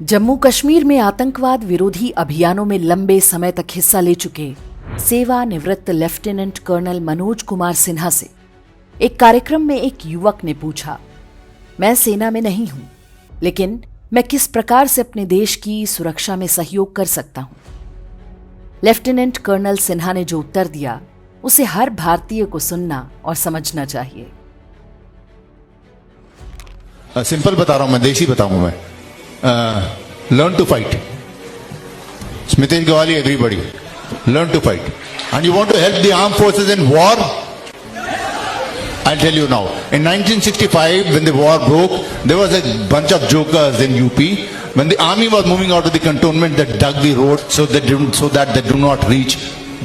जम्मू कश्मीर में आतंकवाद विरोधी अभियानों में लंबे समय तक हिस्सा ले चुके सेवानिवृत्त लेफ्टिनेंट कर्नल मनोज कुमार सिन्हा से एक कार्यक्रम में एक युवक ने पूछा, मैं सेना में नहीं हूं, लेकिन मैं किस प्रकार से अपने देश की सुरक्षा में सहयोग कर सकता हूं। लेफ्टिनेंट कर्नल सिन्हा ने जो उत्तर दिया, उसे हर भारतीय को सुनना और समझना चाहिए। सिंपल बता रहा हूं मैं, देशी बताऊंगा मैं। Learn to fight. Smitesh Gawali, everybody, learn to fight. And you want to help the armed forces in war? I'll tell you now. In 1965, when the war broke, there was a bunch of jokers in UP. When the army was moving out of the cantonment, they dug the road so that they do not reach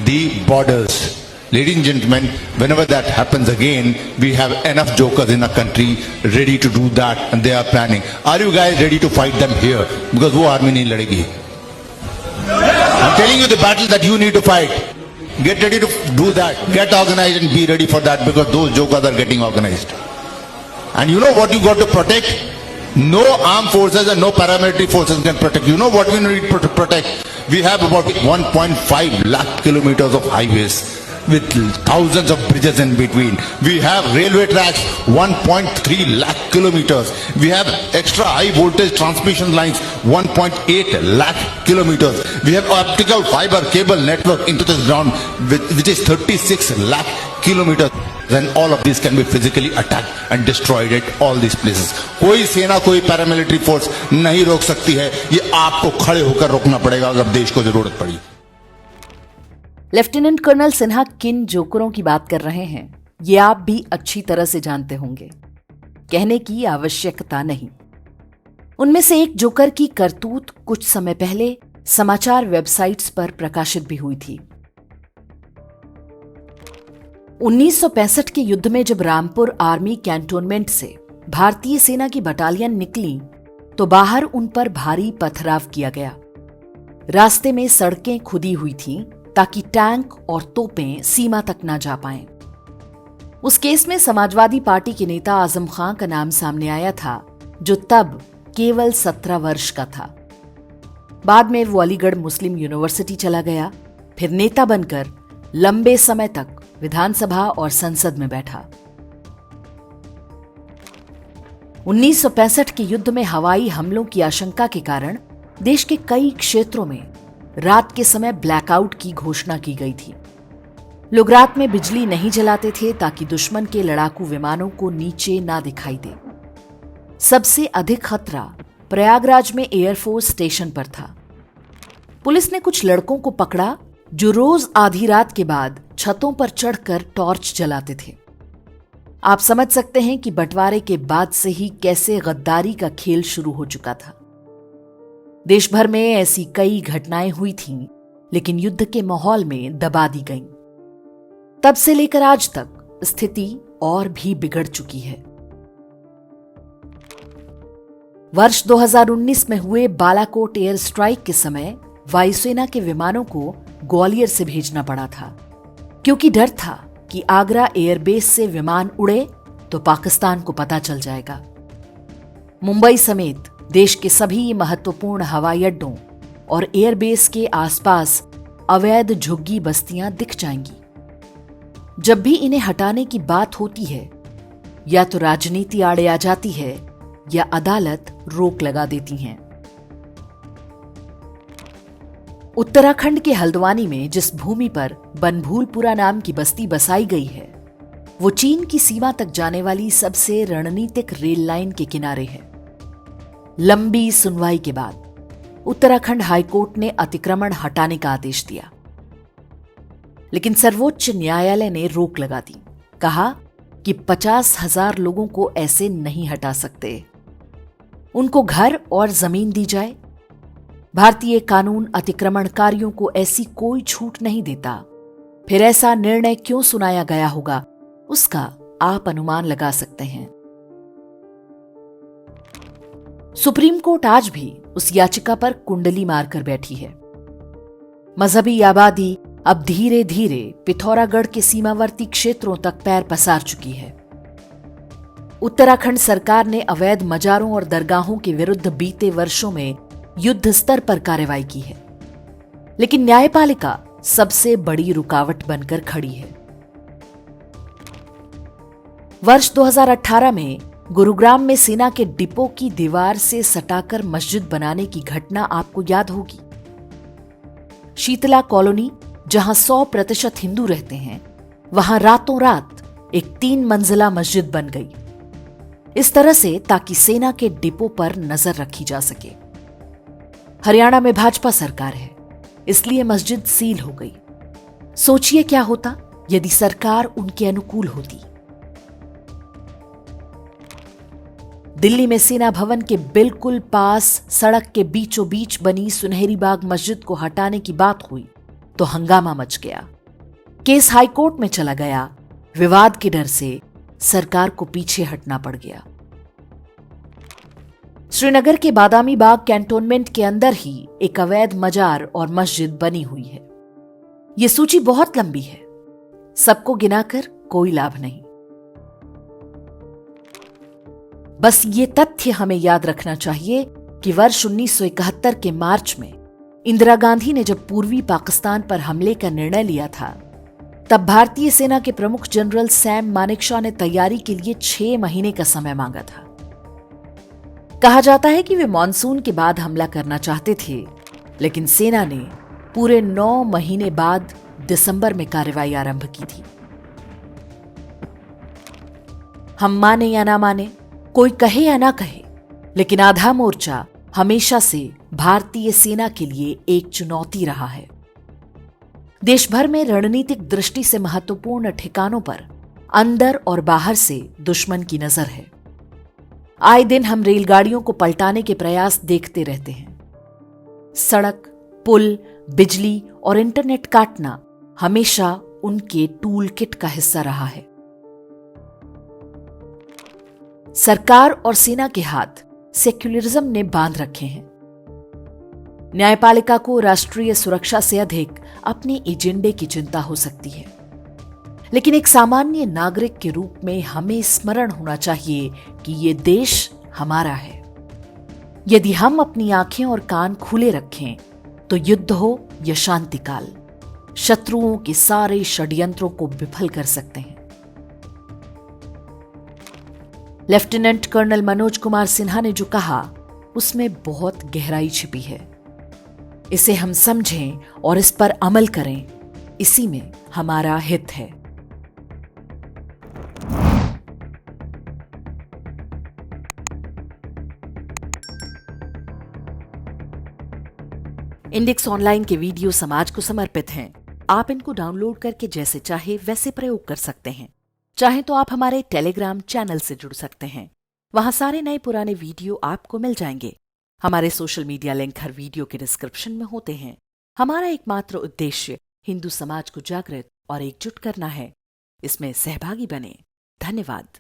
the borders. Ladies and gentlemen, whenever that happens again, we have enough jokers in our country ready to do that, and they are planning. Are you guys ready to fight them here? Because वो army नहीं लड़ेगी. I'm telling you the battle that you need to fight. Get ready to do that. Get organized and be ready for that, because those jokers are getting organized. And you know what you got to protect? No armed forces and no paramilitary forces can protect. You know what we need to protect? We have about 1.5 lakh kilometers of highways with thousands of bridges in between. We have railway tracks, 1.3 lakh kilometers. We have extra high voltage transmission lines, 1.8 lakh kilometers. We have optical fiber cable network into the ground, which is 36 lakh kilometers. Then all of these can be physically attacked and destroyed at all these places. कोई सेना, कोई paramilitary force नहीं रोक सकती है। ये आपको खड़े होकर रोकना पड़ेगा अगर देश को जरूरत पड़ी। लेफ्टिनेंट कर्नल सिन्हा किन जोकरों की बात कर रहे हैं, ये आप भी अच्छी तरह से जानते होंगे। कहने की आवश्यकता नहीं। उनमें से एक जोकर की करतूत कुछ समय पहले समाचार वेबसाइट्स पर प्रकाशित भी हुई थी। 1965 के युद्ध में जब रामपुर आर्मी कैंटोनमेंट से भारतीय सेना की बटालियन निकली, तो बाहर उन पर भारी पथराव किया गया। रास्ते में सड़कें खुदी हुई थीं ताकि टैंक और तोपें सीमा तक ना जा पाएं। उस केस में समाजवादी पार्टी के नेता आजम खां का नाम सामने आया था, जो तब केवल 17 वर्ष का था। बाद में वो अलीगढ़ मुस्लिम यूनिवर्सिटी चला गया, फिर नेता बनकर लंबे समय तक विधानसभा और संसद में बैठा। 1965 के युद्ध में हवाई हमलों की आशंका के कारण देश के कई क्षेत्रों में रात के समय ब्लैकआउट की घोषणा की गई थी। लोग रात में बिजली नहीं जलाते थे ताकि दुश्मन के लड़ाकू विमानों को नीचे ना दिखाई दे। सबसे अधिक खतरा प्रयागराज में एयरफोर्स स्टेशन पर था। पुलिस ने कुछ लड़कों को पकड़ा जो रोज आधी रात के बाद छतों पर चढ़कर टॉर्च जलाते थे। आप समझ सकते हैं कि बंटवारे के बाद से ही कैसे गद्दारी का खेल शुरू हो चुका था। देश भर में ऐसी कई घटनाएं हुई थीं, लेकिन युद्ध के माहौल में दबा दी गईं। तब से लेकर आज तक स्थिति और भी बिगड़ चुकी है। वर्ष 2019 में हुए बालाकोट एयर स्ट्राइक के समय वायुसेना के विमानों को ग्वालियर से भेजना पड़ा था, क्योंकि डर था कि आगरा एयरबेस से विमान उड़े तो पाकिस्तान को पता चल जाएगा। मुंबई समेत देश के सभी महत्वपूर्ण हवाई अड्डों और एयरबेस के आसपास अवैध झुग्गी बस्तियां दिख जाएंगी। जब भी इन्हें हटाने की बात होती है, या तो राजनीति आड़े आ जाती है या अदालत रोक लगा देती हैं। उत्तराखंड के हल्द्वानी में जिस भूमि पर बनभूलपुरा नाम की बस्ती बसाई गई है, वो चीन की सीमा तक जाने वाली सबसे रणनीतिक रेल लाइन के किनारे है। लंबी सुनवाई के बाद उत्तराखंड हाईकोर्ट ने अतिक्रमण हटाने का आदेश दिया, लेकिन सर्वोच्च न्यायालय ने रोक लगा दी। कहा कि 50,000 लोगों को ऐसे नहीं हटा सकते, उनको घर और जमीन दी जाए। भारतीय कानून अतिक्रमणकारियों को ऐसी कोई छूट नहीं देता। फिर ऐसा निर्णय क्यों सुनाया गया होगा, उसका आप अनुमान लगा सकते हैं। सुप्रीम कोर्ट आज भी उस याचिका पर कुंडली मारकर बैठी है। मजहबी आबादी अब धीरे धीरे पिथौरागढ़ के सीमावर्ती क्षेत्रों तक पैर पसार चुकी है। उत्तराखंड सरकार ने अवैध मजारों और दरगाहों के विरुद्ध बीते वर्षों में युद्ध स्तर पर कार्रवाई की है, लेकिन न्यायपालिका सबसे बड़ी रुकावट बनकर खड़ी है। वर्ष 2018 में गुरुग्राम में सेना के डिपो की दीवार से सटाकर मस्जिद बनाने की घटना आपको याद होगी। शीतला कॉलोनी, जहां 100% हिंदू रहते हैं, वहां रातों रात एक 3 मंजिला मस्जिद बन गई, इस तरह से ताकि सेना के डिपो पर नजर रखी जा सके। हरियाणा में भाजपा सरकार है, इसलिए मस्जिद सील हो गई। सोचिए क्या होता यदि सरकार उनके अनुकूल होती। दिल्ली में सेना भवन के बिल्कुल पास सड़क के बीचों बीच बनी सुनहरी बाग मस्जिद को हटाने की बात हुई तो हंगामा मच गया। केस हाईकोर्ट में चला गया। विवाद के डर से सरकार को पीछे हटना पड़ गया। श्रीनगर के बादामी बाग कैंटोनमेंट के अंदर ही एक अवैध मजार और मस्जिद बनी हुई है। यह सूची बहुत लंबी है, सबको गिनाकर कोई लाभ नहीं। बस ये तथ्य हमें याद रखना चाहिए कि वर्ष 1971 के मार्च में इंदिरा गांधी ने जब पूर्वी पाकिस्तान पर हमले का निर्णय लिया था, तब भारतीय सेना के प्रमुख जनरल सैम मानेकशॉ ने तैयारी के लिए 6 महीने का समय मांगा था। कहा जाता है कि वे मॉनसून के बाद हमला करना चाहते थे, लेकिन सेना ने पूरे 9 महीने बाद दिसंबर में कार्रवाई आरंभ की थी। हम माने या ना माने, कोई कहे या ना कहे, लेकिन आधा मोर्चा हमेशा से भारतीय सेना के लिए एक चुनौती रहा है। देश भर में रणनीतिक दृष्टि से महत्वपूर्ण ठिकानों पर अंदर और बाहर से दुश्मन की नजर है। आए दिन हम रेलगाड़ियों को पलटाने के प्रयास देखते रहते हैं। सड़क, पुल, बिजली और इंटरनेट काटना हमेशा उनके टूल किट का हिस्सा रहा है। सरकार और सेना के हाथ सेक्युलरिज्म ने बांध रखे हैं। न्यायपालिका को राष्ट्रीय सुरक्षा से अधिक अपने एजेंडे की चिंता हो सकती है, लेकिन एक सामान्य नागरिक के रूप में हमें स्मरण होना चाहिए कि ये देश हमारा है। यदि हम अपनी आंखें और कान खुले रखें तो युद्ध हो या शांतिकाल, शत्रुओं के सारे षड्यंत्रों को विफल कर सकते हैं। लेफ्टिनेंट कर्नल मनोज कुमार सिन्हा ने जो कहा, उसमें बहुत गहराई छिपी है। इसे हम समझें और इस पर अमल करें, इसी में हमारा हित है। इंडेक्स ऑनलाइन के वीडियो समाज को समर्पित हैं। आप इनको डाउनलोड करके जैसे चाहे वैसे प्रयोग कर सकते हैं। चाहे तो आप हमारे टेलीग्राम चैनल से जुड़ सकते हैं, वहां सारे नए पुराने वीडियो आपको मिल जाएंगे। हमारे सोशल मीडिया लिंक हर वीडियो के डिस्क्रिप्शन में होते हैं। हमारा एकमात्र उद्देश्य हिंदू समाज को जागृत और एकजुट करना है। इसमें सहभागी बने। धन्यवाद।